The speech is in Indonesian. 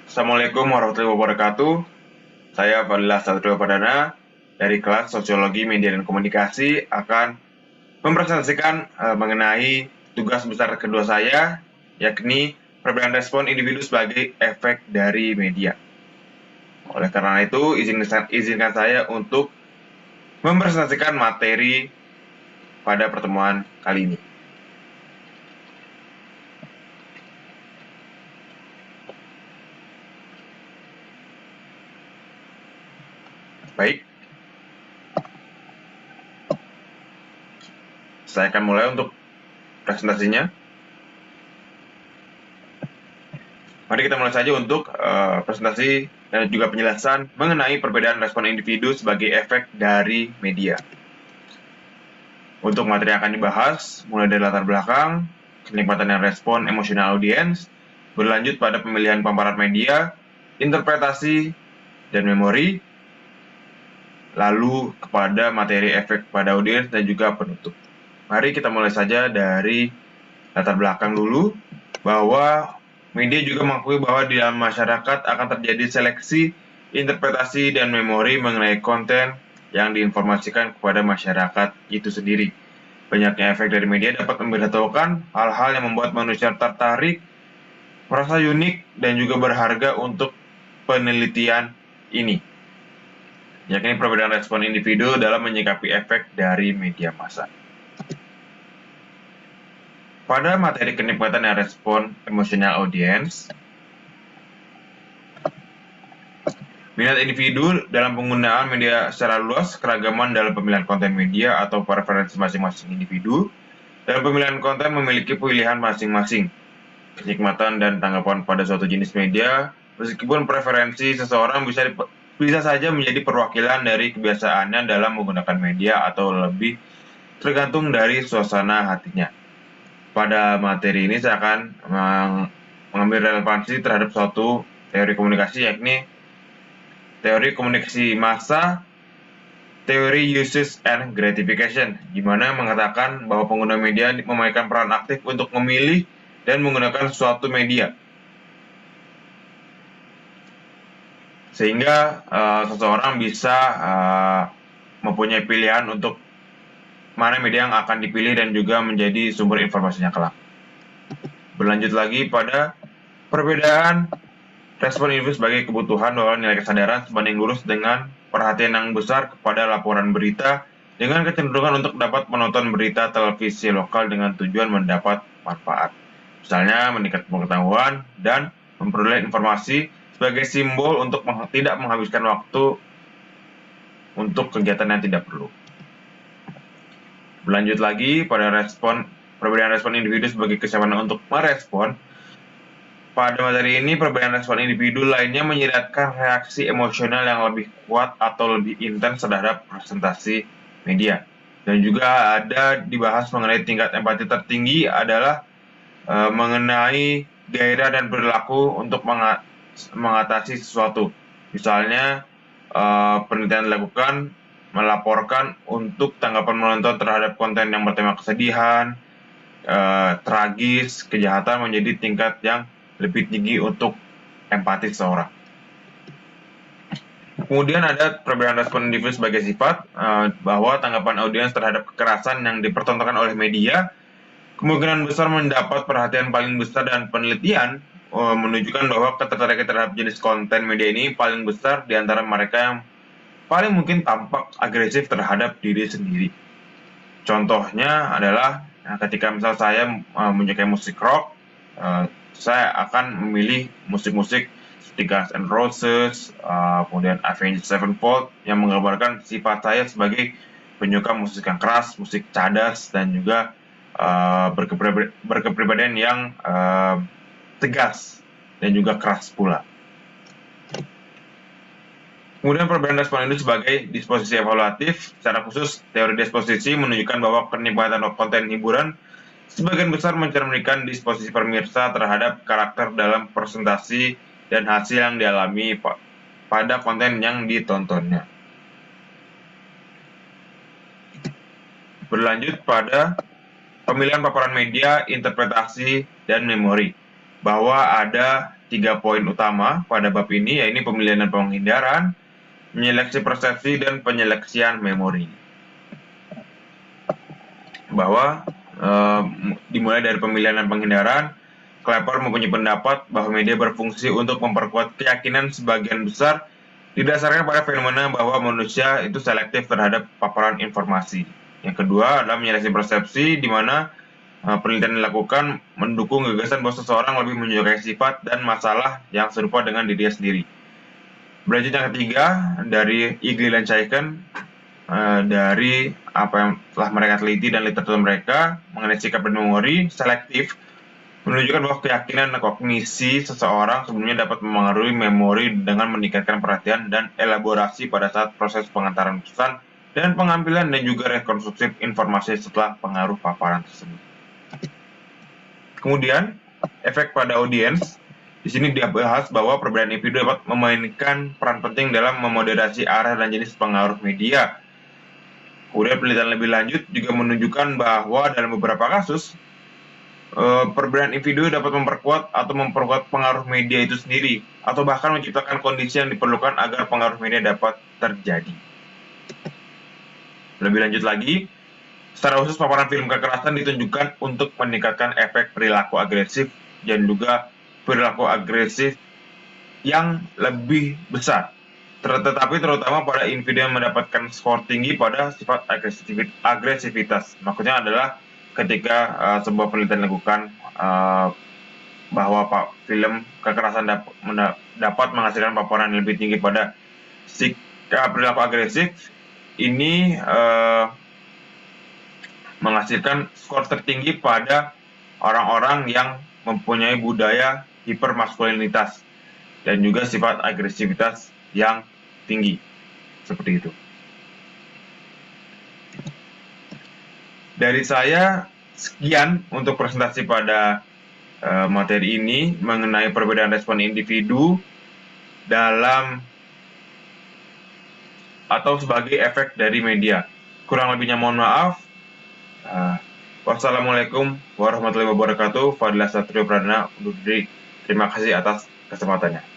Assalamualaikum warahmatullahi wabarakatuh. Saya Fadila Satrio Pradana dari kelas Sosiologi Media dan Komunikasi akan mempresentasikan mengenai tugas besar kedua saya, yakni perbedaan respon individu sebagai efek dari media. Oleh karena itu, izinkan saya untuk mempresentasikan materi pada pertemuan kali ini. Baik, saya akan mulai untuk presentasinya. Mari kita mulai saja untuk presentasi dan juga penjelasan mengenai perbedaan respon individu sebagai efek dari media. Untuk materi yang akan dibahas, mulai dari latar belakang, kenikmatan dan respon emosional audiens, berlanjut pada pemilihan paparan media, interpretasi, dan memori, lalu kepada materi efek pada audiens dan juga penutup. Mari kita mulai saja dari latar belakang dulu, bahwa media juga mengakui bahwa di dalam masyarakat akan terjadi seleksi, interpretasi, dan memori mengenai konten yang diinformasikan kepada masyarakat itu sendiri. Banyaknya efek dari media dapat memberitahukan hal-hal yang membuat manusia tertarik, merasa unik, dan juga berharga untuk penelitian ini, yakni perbedaan respon individu dalam menyikapi efek dari media massa. Pada materi kenikmatan dan respon emosional audiens, minat individu dalam penggunaan media secara luas, keragaman dalam pemilihan konten media atau preferensi masing-masing individu dalam pemilihan konten memiliki pilihan masing-masing. Kenikmatan dan tanggapan pada suatu jenis media, meskipun preferensi seseorang bisa saja menjadi perwakilan dari kebiasaannya dalam menggunakan media atau lebih tergantung dari suasana hatinya. Pada materi ini saya akan mengambil relevansi terhadap suatu teori komunikasi, yakni teori komunikasi massa, teori usage and gratification, di mana mengatakan bahwa pengguna media memainkan peran aktif untuk memilih dan menggunakan suatu media, sehingga seseorang bisa mempunyai pilihan untuk mana media yang akan dipilih dan juga menjadi sumber informasinya kelak. Berlanjut lagi pada perbedaan respon individu sebagai kebutuhan bahwa nilai kesadaran sebanding lurus dengan perhatian yang besar kepada laporan berita dengan kecenderungan untuk dapat menonton berita televisi lokal dengan tujuan mendapat manfaat. Misalnya meningkatkan pengetahuan dan memperoleh informasi sebagai simbol untuk tidak menghabiskan waktu untuk kegiatan yang tidak perlu. Berlanjut lagi pada perbedaan respon individu sebagai kesiapan untuk merespon. Pada materi ini, perbedaan respon individu lainnya menyiratkan reaksi emosional yang lebih kuat atau lebih intens terhadap presentasi media. Dan juga ada dibahas mengenai tingkat empati tertinggi adalah mengenai gairah dan perilaku untuk mengatasi sesuatu. Misalnya, penelitian dilakukan melaporkan untuk tanggapan penonton terhadap konten yang bertema kesedihan, tragis, kejahatan menjadi tingkat yang lebih tinggi untuk empati seseorang. Kemudian ada perbedaan respon individu sebagai sifat, bahwa tanggapan audiens terhadap kekerasan yang dipertontonkan oleh media kemungkinan besar mendapat perhatian paling besar, dan penelitian menunjukkan bahwa ketertarikan terhadap jenis konten media ini paling besar di antara mereka yang paling mungkin tampak agresif terhadap diri sendiri. Contohnya adalah ketika misal saya menyukai musik rock, saya akan memilih musik-musik seperti Guns N' Roses, kemudian Avenged Sevenfold yang menggambarkan sifat saya sebagai penyuka musik yang keras, musik cadas, dan juga berkepribadian yang tegas dan juga keras pula. Kemudian perbedaan respon itu sebagai disposisi evaluatif. Secara khusus, teori disposisi menunjukkan bahwa kenikmatan konten hiburan sebagian besar mencerminkan disposisi pemirsa terhadap karakter dalam presentasi dan hasil yang dialami pada konten yang ditontonnya. Berlanjut pada pemilihan paparan media, interpretasi, dan memori. bahwa ada 3 poin utama pada bab ini, yaitu pemilihan dan penghindaran, menyeleksi persepsi, dan penyeleksian memori. Bahwa dimulai dari pemilihan dan penghindaran, Clapper mempunyai pendapat bahwa media berfungsi untuk memperkuat keyakinan sebagian besar didasarkan pada fenomena bahwa manusia itu selektif terhadap paparan informasi. Yang kedua adalah menyeleksi persepsi, di mana penelitian dilakukan mendukung gagasan bahwa seseorang lebih menyukai sifat dan masalah yang serupa dengan dirinya sendiri. Berlanjut yang ketiga dari Eagley dan Chaiken, dari apa yang telah mereka teliti dan literatur mereka mengenai sikap dan memori selektif, menunjukkan bahwa keyakinan dan kognisi seseorang sebelumnya dapat memengaruhi memori dengan meningkatkan perhatian dan elaborasi pada saat proses pengantaran pesan dan pengambilan dan juga rekonstruksi informasi setelah pengaruh paparan tersebut. Kemudian, efek pada audiens. Di sini dibahas bahwa perbedaan individu dapat memainkan peran penting dalam memoderasi arah dan jenis pengaruh media. Kemudian penelitian lebih lanjut juga menunjukkan bahwa dalam beberapa kasus, perbedaan individu dapat memperkuat atau memperkuat pengaruh media itu sendiri, atau bahkan menciptakan kondisi yang diperlukan agar pengaruh media dapat terjadi. Lebih lanjut lagi, secara khusus paparan film kekerasan ditunjukkan untuk meningkatkan efek perilaku agresif dan juga perilaku agresif yang lebih besar. Tetapi terutama pada individu yang mendapatkan skor tinggi pada sifat agresivitas. Maksudnya adalah ketika sebuah penelitian dilakukan bahwa film kekerasan dapat menghasilkan paparan yang lebih tinggi pada sikap perilaku agresif, ini menghasilkan skor tertinggi pada orang-orang yang mempunyai budaya hipermaskulinitas dan juga sifat agresivitas yang tinggi, seperti itu. Dari saya, sekian untuk presentasi pada materi ini mengenai perbedaan respon individu dalam atau sebagai efek dari media. Kurang lebihnya mohon maaf. Wassalamualaikum warahmatullahi wabarakatuh. Fadilah Satrio Pradana undur diri. Terima kasih atas kesempatannya.